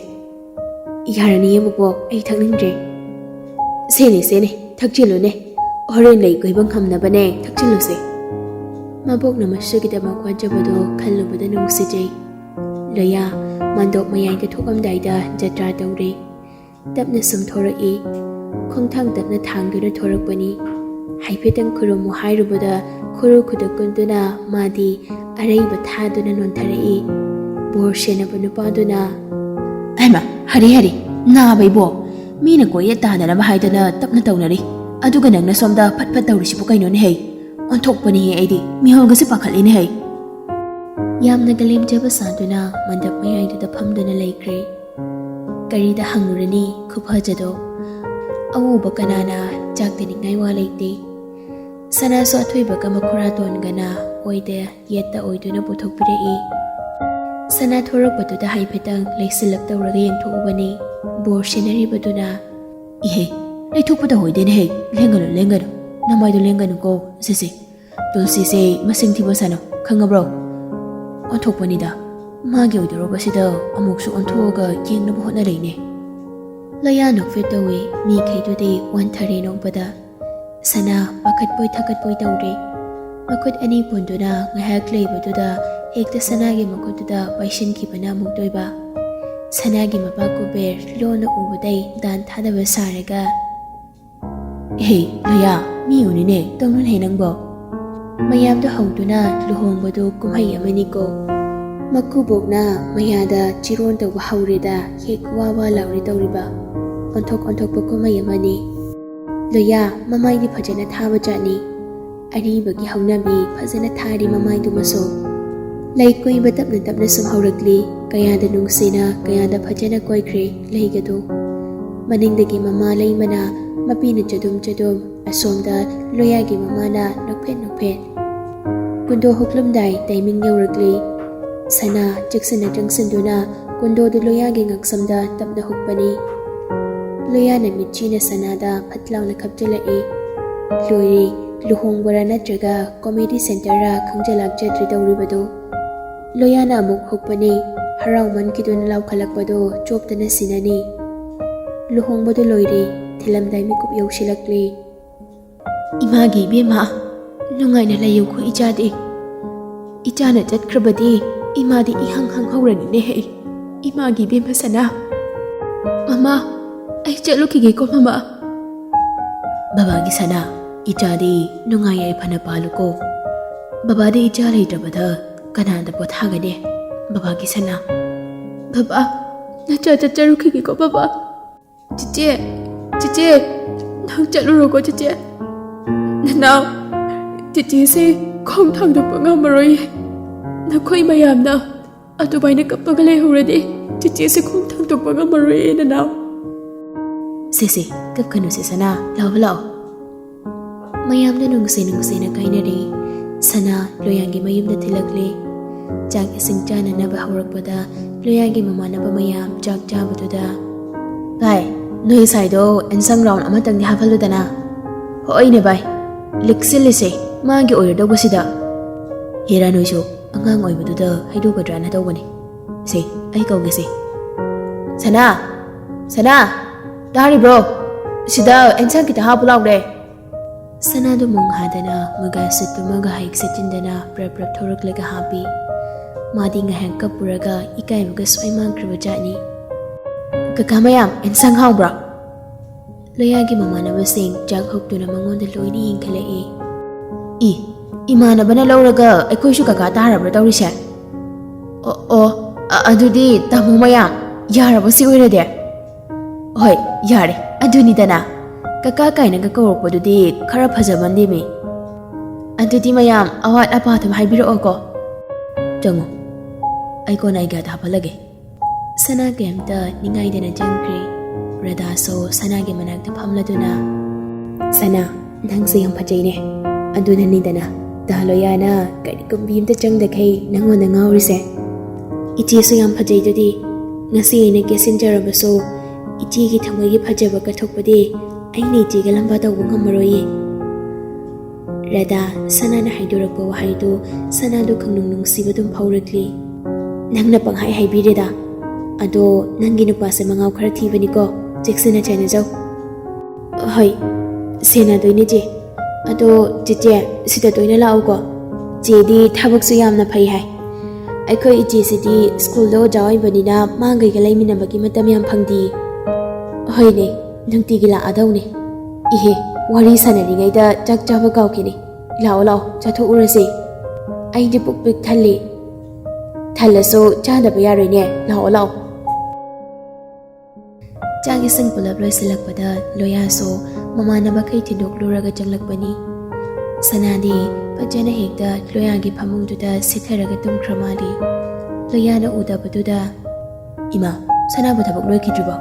ꯌꯥꯔꯅꯤꯌꯦ ꯕꯣꯕꯣꯛ ꯑꯩ ꯊꯛꯅꯤꯡꯗ꯭ꯔꯦ꯫ ꯁꯦꯅꯦ ꯊꯛꯆꯤꯜꯂꯨꯅꯦ ꯍꯣꯔꯦꯟ ꯂꯩ ꯀꯣꯏꯕ ꯉꯝꯅꯕꯅꯦ ꯊꯛꯆꯤꯜꯂꯨꯁꯦ꯫ ꯃꯕꯣꯛꯅ ꯃꯁꯨꯒꯤꯗꯃꯛ ꯋꯥꯖꯕꯗꯣ ꯈꯜꯂꯨꯕꯗ ꯅꯨꯡꯁꯤꯖꯩ꯫ ꯂꯣꯌꯥ ꯃꯥꯟꯗꯣꯞ ꯃꯌꯥꯏꯗ ꯊꯣꯛꯑꯝꯗꯥꯏꯗ ꯖꯇ꯭ꯔꯥ ꯇꯧꯔꯦ꯫ ꯇꯞꯅ ꯁꯨꯝ ꯊꯣꯔꯛꯏ꯫ ꯈꯣꯡꯊꯥꯡ ꯇꯞꯅ ꯊꯥꯡꯗꯨꯅ ꯊꯣꯔꯛꯄꯅꯤ꯫ ꯍꯥꯏꯐꯦꯠꯇꯪ ꯈꯨꯔꯨꯝꯃꯨ ꯍꯥꯏꯔꯨꯕꯗ ꯈꯨꯔꯨ ꯈꯨꯗ ꯀꯨꯟꯗꯨꯅ ꯃꯥꯗꯤ ꯑꯔꯩꯕ ꯊꯥꯗꯨꯅ ꯅꯣꯟꯊꯔꯛꯏ꯫ ꯕꯣꯔ ꯁꯦꯟꯅꯕ ꯅꯨꯄꯥꯗꯨꯅ ꯑꯩꯃ ꯍꯔꯤ ꯅꯥꯕꯩꯕꯣ ꯃꯤꯅ ꯀꯣꯏꯌꯦ ꯇꯥꯅꯅꯕ ꯍꯥꯏꯗꯅ ꯇꯞꯅ ꯇꯧꯅꯔꯤ ꯑꯗꯨꯒ ꯅꯪꯅ ꯁꯣꯝꯗ ꯐꯠ ꯐꯠ ꯇꯧꯔꯤꯁꯤꯕꯨ ꯀꯩꯅꯣꯅꯦ ꯍꯩ ꯑꯣꯟꯊꯣꯛꯄꯅꯤꯍꯦ ꯑꯩꯗꯤ ꯃꯤꯍꯣꯜꯒꯁꯦ ꯄꯥꯈꯠꯂꯤꯅꯦ ꯍꯩ꯫ ꯌꯥꯝꯅ ꯒꯂꯦꯝꯖꯕ ꯁꯥꯗꯨꯅ ꯃꯟꯗꯞ ꯃꯌꯥꯏꯗꯨꯗ ꯐꯝꯗꯨꯅ ꯂꯩꯈ꯭ꯔꯦ꯫ ꯀꯔꯤꯗ ꯍꯪꯂꯨꯔꯅꯤ ꯈꯨꯐꯖꯗꯣ ꯑꯎꯕ ꯀꯅꯥꯅ ꯆꯥꯛꯇꯅꯤꯡꯉꯥꯏ ꯋꯥ ꯂꯩꯇꯦ꯫ ꯁꯅꯥꯁꯨ ꯑꯊꯣꯏꯕꯒ ꯃꯈꯨꯔꯥꯇꯣꯟꯒꯅ ꯑꯣꯏꯗ ꯌꯦꯠꯇ ꯑꯣꯏꯗꯨꯅ ꯄꯨꯊꯣꯛꯄꯤꯔꯛꯏ꯫ ꯁꯅꯥ ꯊꯣꯔꯛꯄꯗꯨꯗ ꯍꯥꯏꯐꯦꯠꯇꯪ ꯂꯩꯁꯤꯜꯂꯞ ꯇꯧꯔꯒ ꯌꯦꯡꯊꯣꯛꯎꯕꯅꯤ꯫ ꯕꯣꯔ ꯁꯦꯟꯅꯔꯤꯕꯗꯨꯅ ꯏꯍꯦ ꯂꯩꯊꯣꯛꯄꯗ ꯍꯣꯏꯗꯦꯅꯦ ꯍꯦ ꯂꯦꯡꯒꯅꯨ ꯅꯃꯥꯏꯗꯣ ꯂꯦꯡꯒꯅꯨꯀꯣ ꯁꯤꯁꯦ ꯇꯨꯜꯁꯤꯁꯦ ꯃꯁꯤꯡ ꯊꯤꯕ ꯁꯥꯅꯣ ꯈꯪꯉꯕ꯭ꯔꯣ? ꯑꯣꯟꯊꯣꯛꯄꯅꯤꯗ ꯃꯥꯒꯤ ꯑꯣꯏꯗꯣꯔꯛꯄꯁꯤꯗ ꯑꯃꯨꯛꯁꯨ ꯑꯣꯟꯊꯣꯛꯑꯒ ꯌꯦꯡꯅꯕ ꯍꯣꯠꯅꯔꯛꯏꯅꯦ꯫ ꯂꯣꯌꯥ ꯅꯣꯛꯐꯦꯠ ꯇꯧꯏ꯫ ꯃꯤꯈꯩꯗꯨꯗꯤ ꯋꯥꯟꯊꯔꯦ ꯅꯣꯛꯄꯗ꯫ ꯁꯅꯥ ꯄꯥꯈꯠꯄꯣꯏ ꯊꯀꯠꯄꯣꯏ ꯇꯧꯔꯦ꯫ ꯃꯈꯨꯠ ꯑꯅꯤ ꯄꯨꯟꯗꯨꯅ ꯉꯥꯏꯍꯥꯛ ꯂꯩꯕꯗꯨꯗ ꯍꯦꯛꯇ ꯁꯅꯥꯒꯤ ꯃꯈꯨꯠꯇꯨꯗ ꯄꯥꯏꯁꯤꯟꯈꯤꯕꯅ ꯑꯃꯨꯛꯇꯣꯏꯕ꯫ ꯁꯅꯥꯒꯤ ꯃꯄꯥ ꯀꯨꯕꯦꯔ ꯂꯣꯟꯅ ꯎꯕꯗꯩ ꯗꯥꯟ ꯊꯥꯗꯕ ꯁꯥꯔꯒ ꯍꯦ ꯂꯣꯌꯥ ꯃꯤ ꯎꯅꯤꯅꯦ ꯇꯧꯅꯨꯅꯦ ꯅꯪꯕꯣ꯫ ꯃꯌꯥꯝꯗꯣ ꯍꯧꯗꯨꯅ ꯂꯨꯍꯣꯡꯕꯗꯨ ꯀꯨꯝꯍꯩ ꯑꯃꯅꯤꯀꯣ꯫ ꯃꯀꯨꯕꯣꯛꯅ ꯃꯌꯥꯗ ꯆꯤꯔꯣꯟ ꯇꯧꯕ ꯍꯧꯔꯦꯗ ꯍꯦꯛ ꯋꯥ ꯂꯥꯎꯔꯦ ꯇꯧꯔꯤꯕ꯫ ꯑꯣꯟꯊꯣꯛꯄ ꯀꯨꯝꯍꯩ ꯑꯃꯅꯤ꯫ ꯂꯣꯌꯥ ꯃꯃꯥꯏꯗꯤ ꯐꯖꯅ ꯊꯥꯕ ꯖꯥꯠꯅꯤ꯫ ꯑꯔꯤꯕꯒꯤ ꯍꯧꯅꯕꯤ ꯐꯖꯅ ꯊꯥꯔꯤ ꯃꯃꯥꯏꯗꯨꯃꯁꯨ꯫ ꯂꯩ ꯀꯣꯏꯕ ꯇꯞꯅ ꯁꯨꯝ ꯍꯧꯔꯛꯂꯤ꯫ ꯀꯌꯥꯗ ꯅꯨꯡꯁꯤꯅ ꯀꯌꯥꯗ ꯐꯖꯅ ꯀꯣꯏꯈ꯭ꯔꯦ ꯂꯩꯒꯗꯣ꯫ ꯃꯅꯤꯡꯗꯒꯤ ꯃꯃꯥ ꯂꯩꯃꯅ ꯃꯄꯤꯅ ꯆꯗꯨꯝ ꯑꯁꯣꯝꯗ ꯂꯣꯌꯥꯒꯤ ꯃꯃꯥꯅ ꯅꯣꯛꯐꯦꯠ꯫ ꯀꯨꯟꯗꯣ ꯍꯨꯛꯂꯝꯗꯥꯏ ꯇꯥꯏꯃꯤꯡ ꯌꯧꯔꯛꯂꯤ꯫ ꯁꯅꯥ ꯆꯦꯛꯁꯤꯟꯅ ꯆꯪꯁꯤꯟꯗꯨꯅ ꯀꯨꯟꯗꯣꯗꯨ ꯂꯣꯌꯥꯒꯤ ꯉꯛꯁꯝꯗ ꯇꯞꯅ ꯍꯨꯛꯄꯅꯤ꯫ ꯂꯣꯌꯥꯅ ꯃꯤꯠꯆꯤꯅ ꯁꯅꯥꯗ ꯐꯠ ꯂꯥꯎꯅ ꯈꯞꯆꯤꯜꯂꯛꯏ꯫ ꯂꯣꯏꯔꯦ ꯂꯨꯍꯣꯡꯕꯔꯥ ꯅꯠꯇ꯭ꯔꯒ ꯀꯣꯃꯦꯗꯤ ꯁꯦꯟꯇꯔꯔꯥ ꯈꯪꯖꯂꯥꯛꯆꯗ꯭ꯔꯤ ꯇꯧꯔꯤꯕꯗꯣ꯫ ꯂꯣꯌꯥꯅ ꯑꯃꯨꯛ ꯍꯨꯛꯄꯅꯤ꯫ ꯍꯔꯥꯎꯃꯟꯈꯤꯗꯨꯅ ꯂꯥꯎꯈꯠꯂꯛꯄꯗꯣ ꯆꯣꯞꯇꯅ ꯁꯤꯅꯅꯤ꯫ ꯂꯨꯍꯣꯡꯕꯗꯨ ꯂꯣꯏꯔꯦ꯫ ꯊꯤꯜꯂꯝꯗꯥꯏ ꯃꯤꯀꯨꯞ ꯌꯧꯁꯤꯜꯂꯛꯂꯤ꯫ ꯏꯃꯥꯒꯤ ꯏꯕꯦꯝꯃ ꯅꯨꯡꯉꯥꯏꯅ ꯂꯩꯌꯨꯀꯣ ꯏꯆꯥꯗꯤ꯫ ꯏꯆꯥꯅ ꯆꯠꯈ꯭ꯔꯕꯗꯤ ꯏꯃꯥꯗꯤ ꯏꯍꯪ ꯍꯧꯔꯅꯤꯅꯦꯍꯦ ꯏꯃꯥꯒꯤ ꯏꯕꯦꯝꯃ ꯁꯅꯥ꯫ ꯃꯃꯥ ꯑꯩ ꯆꯠꯂꯨꯈꯤꯒꯦꯀꯣ ꯃꯃꯥ꯫ ꯕꯕꯥꯒꯤ ꯁꯅꯥ ꯏꯆꯥꯗꯤ ꯅꯨꯡꯉꯥꯏ ꯌꯥꯏꯐꯅ ꯄꯥꯜꯂꯨꯀꯣ꯫ ꯕꯕꯥꯗꯤ ꯏꯆꯥ ꯂꯩꯇ꯭ꯔꯕꯗ ꯀꯅꯥꯗ ꯄꯣꯊꯥꯒꯅꯤ ꯕꯕꯥꯒꯤ ꯁꯅꯥ꯫ ꯕꯕꯥ ꯅꯆꯥ ꯆꯠꯆꯔꯨꯈꯤꯒꯦꯀꯣ ꯕꯕꯥ꯫ ꯆꯤꯆꯦ ꯅꯪ ꯆꯠꯂꯨꯔꯣꯀꯣ ꯆꯤꯆꯦ꯫ ꯅꯅꯥꯎ ꯆꯤꯆꯦꯁꯦ ꯈꯣꯡ ꯊꯥꯡꯗꯣꯛꯄ ꯉꯝꯃꯔꯣꯏ꯫ ꯅꯈꯣꯏ ꯃꯌꯥꯝꯅ ꯑꯗꯨꯃꯥꯏꯅ ꯀꯞꯄꯒ ꯂꯩꯍꯧꯔꯗꯤ ꯆꯤꯆꯦꯁꯦ ꯈꯣꯡ ꯊꯥꯡꯗꯣꯛꯄ ꯉꯝꯃꯔꯣꯏ ꯅꯅꯥꯎ꯫ ꯁꯤꯁꯦ ꯀꯞꯀꯅꯨꯁꯦ ꯁꯅꯥ ꯂꯥꯛꯑꯣ꯫ ꯃꯌꯥꯝꯅ ꯅꯨꯡꯁꯤꯅ ꯀꯥꯏꯅꯔꯦ꯫ ꯁꯅꯥ ꯂꯣꯌꯥꯒꯤ ꯃꯌꯨꯝꯗ ꯊꯤꯜꯂꯛꯂꯦ꯫ ꯆꯥꯛ ꯏꯁꯤꯡ ꯆꯥꯅꯅꯕ ꯍꯧꯔꯛꯄꯗ ꯂꯣꯌꯥꯒꯤ ꯃꯃꯥꯟꯅꯕ ꯃꯌꯥꯝ ꯆꯥꯛ ꯆꯥꯕꯗꯨꯗ ꯚꯥꯏ ꯅꯣꯏ ꯁꯥꯏꯗꯣ ꯑꯦꯟꯁꯥꯡ ꯔꯥꯎꯟ ꯑꯃꯇꯪꯗꯤ ꯍꯥꯞꯍꯜꯂꯨꯗꯅ꯫ ꯍꯣꯏꯅꯦ ꯚꯥꯏ ꯂꯤꯛꯁꯤꯜꯂꯤꯁꯦ ꯃꯥꯒꯤ ꯑꯣꯏꯔꯗꯧꯕꯁꯤꯗ꯫ ꯍꯦꯔꯥ ꯅꯣꯏꯁꯨ ꯑꯉꯥꯡ ꯑꯣꯏꯕꯗꯨꯗ ꯍꯩꯗꯣꯛꯀꯗ꯭ꯔꯥꯅ ꯇꯧꯕꯅꯤ꯫ ꯁꯦ ꯑꯩ ꯀꯧꯒꯦꯁꯦ꯫ ꯁꯅꯥ ꯇꯥꯔꯤꯕ꯭ꯔꯣ? ꯁꯤꯗ ꯑꯦꯟꯁꯥꯡ ꯈꯤꯇ ꯍꯥꯞꯄꯨ ꯂꯥꯎꯔꯦ꯫ ꯁꯅꯥꯗꯨ ꯃꯣꯡ ꯍꯥꯗꯅ ꯃꯨꯒꯥ ꯁꯨꯠꯇꯨꯃꯒ ꯍꯩꯛ ꯁꯦꯠꯆꯤꯟꯗꯅ ꯄ꯭ꯔꯞ ꯊꯣꯔꯛꯂꯒ ꯍꯥꯞꯄꯤ꯫ ꯃꯥꯗꯤ ꯉꯥꯏꯍꯥꯛ ꯀꯞꯄꯨꯔꯒ ꯏꯀꯥꯏꯕꯒ ꯁ꯭ꯋꯥꯏ ꯃꯥꯡꯈ꯭ꯔꯕ ꯖꯥꯠꯅꯤ꯫ ꯀꯀꯥ ꯃꯌꯥꯝ ꯑꯦꯟꯁꯥꯡ ꯍꯥꯎꯕ꯭ꯔꯥ? ꯂꯣꯌꯥꯒꯤ ꯃꯃꯥꯟꯅꯕꯁꯤꯡ ꯆꯥꯛ ꯍꯨꯛꯇꯨꯅ ꯃꯉꯣꯟꯗ ꯂꯣꯏꯅ ꯌꯦꯡꯈꯠꯂꯛꯏ꯫ ꯏꯃꯥꯟꯅꯕꯅ ꯂꯧꯔꯒ ꯑꯩꯈꯣꯏꯁꯨ ꯀꯀꯥ ꯇꯥꯔꯕ꯭ꯔꯥ ꯇꯧꯔꯤꯁꯦ? ꯑꯣ ꯑꯗꯨꯗꯤ ꯇꯥꯃꯣ ꯃꯌꯥꯝ ꯌꯥꯔꯕ ꯁꯤ ꯑꯣꯏꯔꯗꯤ? ꯍꯣꯏ ꯌꯥꯔꯦ ꯑꯗꯨꯅꯤꯗꯅ ꯀꯀꯥ ꯀꯥꯏꯅꯒ ꯀꯧꯔꯛꯄꯗꯨꯗꯤ ꯈꯔ ꯐꯖꯃꯟꯗꯦꯃꯤ꯫ ꯑꯗꯨꯗꯤ ꯃꯌꯥꯝ ꯑꯋꯥꯠ ꯑꯄꯥꯗꯨꯝ ꯍꯥꯏꯕꯤꯔꯛꯑꯣꯀꯣ꯫ ꯆꯪꯉꯣ ꯑꯩ ꯀꯣꯟꯅ ꯑꯩꯒꯥꯗ ꯍꯥꯞꯍꯜꯂꯒꯦ꯫ ꯁꯅꯥ ꯀꯩꯝꯇ ꯅꯤꯡꯉꯥꯏꯗꯅ ꯆꯪꯈ꯭ꯔꯦ꯫ ꯔꯙꯥꯁꯨ ꯁꯅꯥꯒꯤ ꯃꯅꯥꯛꯇ ꯐꯝꯂꯗꯨꯅ ꯁꯅꯥ ꯅꯪꯁꯦ ꯌꯥꯝ ꯐꯖꯩꯅꯦ ꯑꯗꯨꯅꯅꯤꯗꯅ ꯗꯥ ꯂꯣꯌꯥꯅ ꯀꯔꯤꯒꯨꯝꯕꯤ ꯑꯝꯇ ꯆꯪꯗꯈꯩ ꯅꯪꯉꯣꯟꯗ ꯉꯥꯎꯔꯤꯁꯦ꯫ ꯏꯆꯦꯁꯨ ꯌꯥꯝ ꯐꯖꯩꯗꯨꯗꯤ ꯉꯁꯤ ꯑꯩꯅ ꯀꯦꯁꯤꯟꯖꯔꯕꯁꯨ ꯏꯆꯦꯒꯤ ꯊꯃꯣꯏꯒꯤ ꯐꯖꯕ ꯀꯠꯊꯣꯛꯄꯗꯤ ꯑꯩꯅ ꯏꯆꯦꯒ ꯂꯝꯕꯥ ꯇꯧꯕ ꯉꯝꯃꯔꯣꯏꯌꯦ꯫ ꯔꯥꯙꯥ ꯁꯅꯥꯅ ꯍꯥꯏꯗꯣꯔꯛꯄ ꯋꯥꯍꯩꯗꯨ ꯁꯅꯥꯗꯨ ꯈꯪꯅꯨꯡ ꯅꯨꯡꯁꯤꯕ ꯑꯗꯨꯝ ꯐꯥꯎꯔꯛꯂꯤ꯫ ꯅꯪꯅ ꯄꯪꯍꯥꯏ ꯍꯥꯏꯕꯤꯔꯦꯗ꯫ ꯑꯗꯣ ꯅꯪꯒꯤ ꯅꯨꯄꯥꯁꯦ ꯃꯉꯥꯎ ꯈꯔ ꯊꯤꯕꯅꯤꯀꯣ, ꯆꯦꯛꯁꯤꯟꯅ ꯆꯦꯅꯖꯧ꯫ ꯍꯣꯏ ꯁꯦꯟꯅꯗꯣꯏꯅꯦ ꯆꯦ꯫ ꯑꯗꯣ ꯆꯦꯆꯦ ꯁꯤꯗ ꯇꯣꯏꯅ ꯂꯥꯛꯎꯀꯣ꯫ ꯆꯦꯗꯤ ꯊꯕꯛꯁꯨ ꯌꯥꯝꯅ ꯐꯩ ꯍꯥꯏ꯫ ꯑꯩꯈꯣꯏ ꯏꯆꯦꯁꯤꯗꯤ ꯁ꯭ꯀꯨꯜꯗ ꯑꯣꯖꯥ ꯑꯣꯏꯕꯅꯤꯅ ꯃꯥꯒꯩꯒ ꯂꯩꯃꯤꯟꯅꯕꯒꯤ ꯃꯇꯝ ꯌꯥꯝ ꯐꯪꯗꯤꯌꯦ꯫ ꯍꯣꯏꯅꯦ ꯅꯨꯡꯇꯤꯒꯤ ꯂꯥꯛꯑꯗꯧꯅꯦ꯫ ꯏꯍꯦ ꯋꯥꯔꯤ ꯁꯥꯟꯅꯔꯤꯉꯩꯗ ꯆꯥꯛ ꯆꯥꯕ ꯀꯥꯎꯈꯤꯅꯤ꯫ ꯂꯥꯛꯑꯣ ꯂꯥꯛꯑꯣ ꯆꯥꯊꯣꯛꯎꯔꯁꯤ꯫ ꯑꯩꯗꯤ ꯄꯨꯛ ꯄꯤꯛ ꯊꯜꯂꯤ꯫ ꯊꯜꯂꯁꯨ ꯆꯥꯗꯕ ꯌꯥꯔꯣꯏꯅꯦ, ꯂꯥꯛꯑꯣ ꯂꯥꯛꯑꯣ꯫ ꯆꯥꯛ ꯏꯁꯤꯡ ꯄꯨꯂꯞ ꯂꯣꯏꯁꯤꯜꯂꯛꯄꯗ ꯂꯣꯌꯥꯁꯨ ꯃꯃꯥꯟꯅꯕꯈꯩ ꯊꯤꯟꯗꯣꯛꯂꯨꯔꯒ ꯆꯪꯂꯛꯄꯅꯤ꯫ ꯁꯅꯥꯗꯤ ꯐꯖꯅ ꯍꯦꯛꯇ ꯂꯣꯌꯥꯒꯤ ꯐꯃꯨꯡꯗꯨꯗ ꯁꯤꯊꯔꯒ ꯇꯨꯝꯈ꯭ꯔ ꯃꯥꯜꯂꯤ꯫ ꯂꯣꯌꯥꯅ ꯎꯗꯕꯗꯨꯗ, ꯏꯃꯥ ꯁꯅꯥꯕꯨ ꯊꯕꯛ ꯂꯣꯏꯈꯤꯗ꯭ꯔꯤꯕꯣ?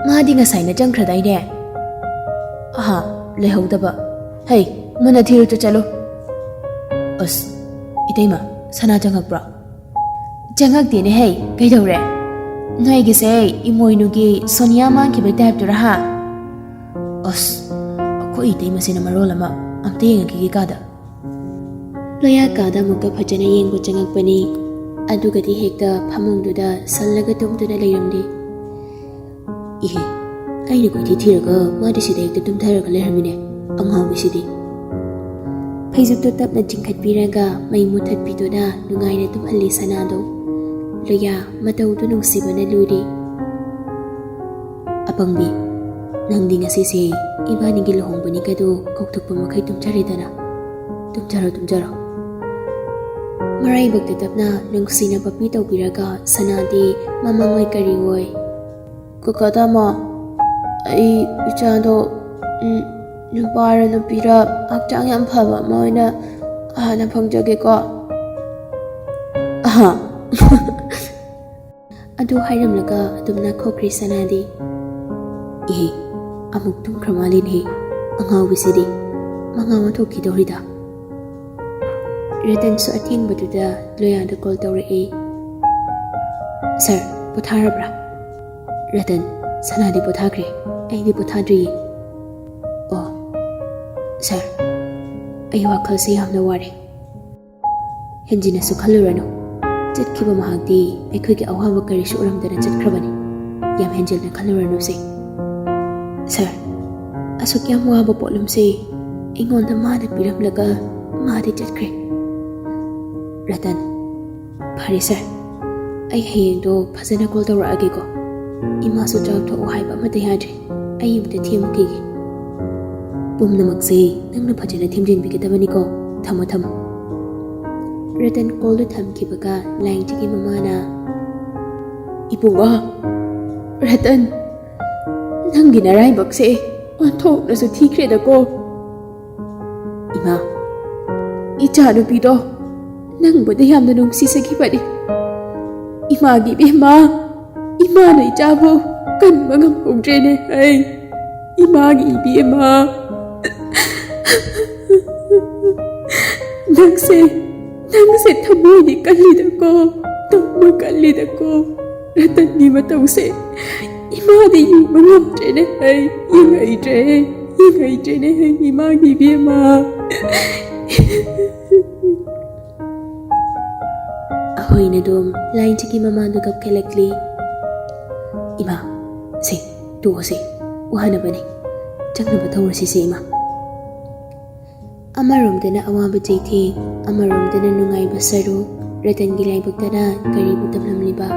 ꯃꯥꯗꯤ ꯉꯁꯥꯏꯅ ꯆꯪꯈ꯭ꯔꯗꯥꯏꯅꯦ? ꯑꯍꯥ ꯂꯩꯍꯧꯗꯕ꯫ ꯍꯩ ꯃꯨꯟꯅ ꯊꯤꯔꯨꯆꯣ ꯆꯠꯂꯣ꯫ ꯑꯁ ꯏꯇꯩꯃ ꯁꯅꯥ ꯆꯪꯉꯛꯄ꯭ꯔꯣ? ꯆꯪꯉꯛꯇꯦꯅꯦ ꯍꯩ, ꯀꯩꯗꯧꯔꯦ? ꯅꯣꯏꯒꯤꯁꯦ ꯏꯃꯣꯏꯅꯨꯒꯤ ꯁꯣꯅꯤꯌꯥ ꯃꯥꯟꯈꯤꯕꯩ ꯇꯥꯏꯞꯇꯨꯔꯥ ꯍꯥ? ꯑꯁ ꯑꯩꯈꯣꯏ ꯏꯇꯩꯃꯁꯤꯅ ꯃꯔꯣꯜ ꯑꯃ, ꯑꯝꯇ ꯌꯦꯡꯉꯛꯈꯤꯒꯦ ꯀꯥꯗ꯫ ꯂꯣꯌꯥ ꯀꯥꯗ ꯑꯃꯨꯛꯀ ꯐꯖꯅ ꯌꯦꯡꯕ ꯆꯪꯉꯛꯄꯅꯤ꯫ ꯑꯗꯨꯒꯗꯤ ꯍꯦꯛꯇ ꯐꯃꯨꯡꯗꯨꯗ ꯁꯜꯂꯒ ꯇꯨꯝꯗꯨꯅ ꯂꯩꯔꯝꯂꯤ꯫ ꯏꯍꯦ ꯑꯩꯅ ꯀꯣꯏꯊꯤ ꯊꯤꯔꯒ ꯃꯥꯗꯤ ꯁꯤꯗ ꯍꯦꯛꯇ ꯇꯨꯝꯊꯔꯒ ꯂꯩꯔꯝꯃꯤꯅꯦ, ꯑꯉꯥꯎꯕꯤꯁꯤꯗꯤ꯫ ꯐꯩꯖꯨꯞꯇꯨ ꯇꯞꯅ ꯆꯤꯡꯈꯠꯄꯤꯔꯒ ꯃꯩ ꯃꯨꯊꯠꯄꯤꯗꯨꯅ ꯅꯨꯡꯉꯥꯏꯅ ꯇꯨꯝꯍꯜꯂꯤ ꯁꯅꯥꯗꯣ꯫ ꯂꯣꯌꯥ ꯃꯇꯧꯗꯨ ꯅꯨꯡꯁꯤꯕꯅ ꯂꯨꯔꯤ꯫ ꯑꯄꯪꯕꯤ ꯅꯪꯗꯤ ꯉꯁꯤꯁꯦ ꯏꯕꯥꯅꯤꯒꯤ ꯂꯨꯍꯣꯡꯕꯅꯤ ꯀꯗꯣ ꯀꯧꯊꯣꯛꯄ ꯃꯈꯩ ꯇꯨꯝꯖꯔꯦꯗꯅ꯫ ꯇꯨꯝꯖꯔꯣ ꯇꯨꯝꯖꯔꯣ꯫ ꯃꯔꯥꯏꯕꯛꯇ ꯇꯞꯅ ꯅꯨꯡꯁꯤꯅ ꯄꯄꯤ ꯇꯧꯕꯤꯔꯒ ꯁꯅꯥꯗꯤ ꯃꯃꯥꯡꯑꯣꯏ ꯀꯔꯤꯑꯣꯏ, ꯀꯀꯥ ꯇꯥꯃꯣ ꯑꯩ ꯏꯆꯥꯗꯣ ꯅꯨꯄꯥꯔ ꯅꯨꯄꯤꯔ ꯍꯛꯆꯥꯡ ꯌꯥꯝ ꯐꯕ ꯑꯃ ꯑꯣꯏꯅ ꯍꯥꯟꯅ ꯐꯪꯖꯒꯦꯀꯣ꯫ ꯑꯍꯥ ꯑꯗꯨ ꯍꯥꯏꯔꯝꯂꯒ ꯑꯗꯨꯝ ꯅꯥꯈꯣꯛꯈ꯭ꯔꯤ ꯁꯅꯥꯗꯤ꯫ ꯏꯍꯦ ꯑꯃꯨꯛ ꯇꯨꯝꯈ꯭ꯔ ꯃꯥꯜꯂꯤꯅꯦꯍꯦ, ꯑꯉꯥꯎꯕꯤꯁꯤꯗꯤ ꯃꯉꯥ ꯑꯃ ꯊꯣꯛꯈꯤꯗꯧꯔꯤꯗ꯫ ꯔꯇꯟꯁꯨ ꯑꯊꯦꯡꯕꯗꯨꯗ ꯂꯣꯌꯥꯗ ꯀꯣꯜ ꯇꯧꯔꯛꯏ꯫ ꯁꯥꯔ ꯄꯣꯊꯥꯔꯕ꯭ꯔꯥ? ꯔꯇꯟ ꯁꯅꯥꯗꯤ ꯄꯣꯊꯥꯈ꯭ꯔꯦ, ꯑꯩꯗꯤ ꯄꯣꯊꯥꯗ꯭ꯔꯤꯌꯦ꯫ ꯑꯣ ꯁꯥꯔ ꯑꯩ ꯋꯥꯈꯜꯁꯦ ꯌꯥꯝꯅ ꯋꯥꯔꯦ꯫ ꯍꯦꯟꯖꯤꯟꯅꯁꯨ ꯈꯜꯂꯨꯔꯅꯨ, ꯆꯠꯈꯤꯕ ꯃꯍꯥꯛꯇꯤ ꯑꯩꯈꯣꯏꯒꯤ ꯑꯋꯥꯕ ꯀꯔꯤꯁꯨ ꯎꯔꯝꯗꯅ ꯆꯠꯈ꯭ꯔꯕꯅꯤ꯫ ꯌꯥꯝ ꯍꯦꯟꯖꯤꯟꯅ ꯈꯜꯂꯨꯔꯅꯨꯁꯦ꯫ ꯁꯥꯔ ꯑꯁꯨꯛ ꯌꯥꯝ ꯋꯥꯕ ꯄꯣꯠꯂꯨꯝꯁꯦ ꯑꯩꯉꯣꯟꯗ ꯃꯥꯅ ꯄꯤꯔꯝꯂꯒ ꯃꯥꯗꯤ ꯆꯠꯈ꯭ꯔꯦ꯫ ꯔꯇꯟ ꯐꯔꯦ ꯁꯥꯔ, ꯑꯩ ꯍꯌꯦꯡꯗꯣ ꯐꯖꯅ ꯀꯣꯜ ꯇꯧꯔꯛꯑꯒꯦꯀꯣ꯫ ꯏꯃꯥꯁꯨ ꯆꯥꯛꯊꯣꯛꯑꯣ ꯍꯥꯏꯕ ꯑꯃꯠꯇ ꯌꯥꯗ꯭ꯔꯦ, ꯑꯩ ꯑꯃꯨꯛꯇ ꯊꯦꯝꯃꯨꯈꯤꯒꯦ꯫ ꯄꯨꯝꯅꯃꯛꯁꯦ ꯅꯪꯅ ꯐꯖꯅ ꯊꯦꯝꯖꯤꯟꯕꯤꯒꯗꯕꯅꯤꯀꯣ꯫ ꯊꯝꯃꯣ ꯊꯝꯃꯣ꯫ ꯔꯇꯟ ꯀꯣꯜꯗꯨ ꯊꯝꯈꯤꯕꯒ ꯂꯥꯏꯟꯖꯤꯒꯤ ꯃꯃꯥꯅ, ꯏꯕꯨꯡꯉꯣ ꯔꯇꯟ ꯅꯪꯒꯤ ꯅꯔꯥꯏꯕꯛꯁꯦ ꯑꯣꯟꯊꯣꯛꯅꯁꯨ ꯊꯤꯈ꯭ꯔꯦꯗꯀꯣ꯫ ꯏꯃꯥ ꯏꯆꯥ ꯅꯨꯄꯤꯗꯣ ꯅꯪꯕꯨꯗ ꯌꯥꯝꯅ ꯅꯨꯡꯁꯤꯖꯈꯤꯕꯅꯤ꯫ ꯏꯃꯥꯒꯤ ꯏꯕꯦꯝꯃ, ꯏꯃꯥꯅ ꯏꯆꯥꯕꯨ ꯀꯟꯕ ꯉꯝꯍꯧꯗ꯭ꯔꯦꯅꯦ ꯍꯩ, ꯏꯃꯥꯒꯤ ꯏꯕꯦꯝꯃ꯫ ꯅꯪꯁꯦ ꯊꯃꯣꯏꯗꯤ ꯀꯜꯂꯤꯗꯀꯣ, ꯇꯝꯕ ꯀꯜꯂꯤꯗꯀꯣ꯫ ꯔꯇꯟꯒꯤ ꯃꯇꯧꯁꯦ ꯏꯃꯥꯗꯤ ꯌꯦꯡꯕ ꯉꯝꯗ꯭ꯔꯦꯅꯦ ꯍꯩ, ꯌꯦꯡꯍꯩꯗ꯭ꯔꯦꯅꯦ ꯍꯩ ꯏꯃꯥꯒꯤ ꯏꯕꯦꯝꯃ꯫ ꯑꯍꯣꯏꯅ ꯑꯗꯨꯝ ꯂꯥꯏꯟꯖꯤꯒꯤ ꯃꯃꯥꯗꯨ ꯀꯞꯈꯠꯂꯛꯂꯤ꯫ ꯏꯃꯥ ꯁꯦ ꯇꯣꯛꯑꯁꯦ, ꯋꯥꯅꯕꯅꯤ, ꯆꯪꯅꯕ ꯇꯧꯔꯁꯤꯁꯦ ꯏꯃꯥ꯫ ꯑꯃꯔꯣꯝꯗꯅ ꯑꯋꯥꯕ ꯆꯩꯊꯦꯡ, ꯑꯃꯔꯣꯝꯗꯅ ꯅꯨꯡꯉꯥꯏꯕ ꯁꯔꯨꯛ, ꯔꯇꯟꯒꯤ ꯂꯥꯏꯕꯛꯇꯅ ꯀꯔꯤꯕꯨ ꯇꯝꯂꯝꯂꯤꯕ꯫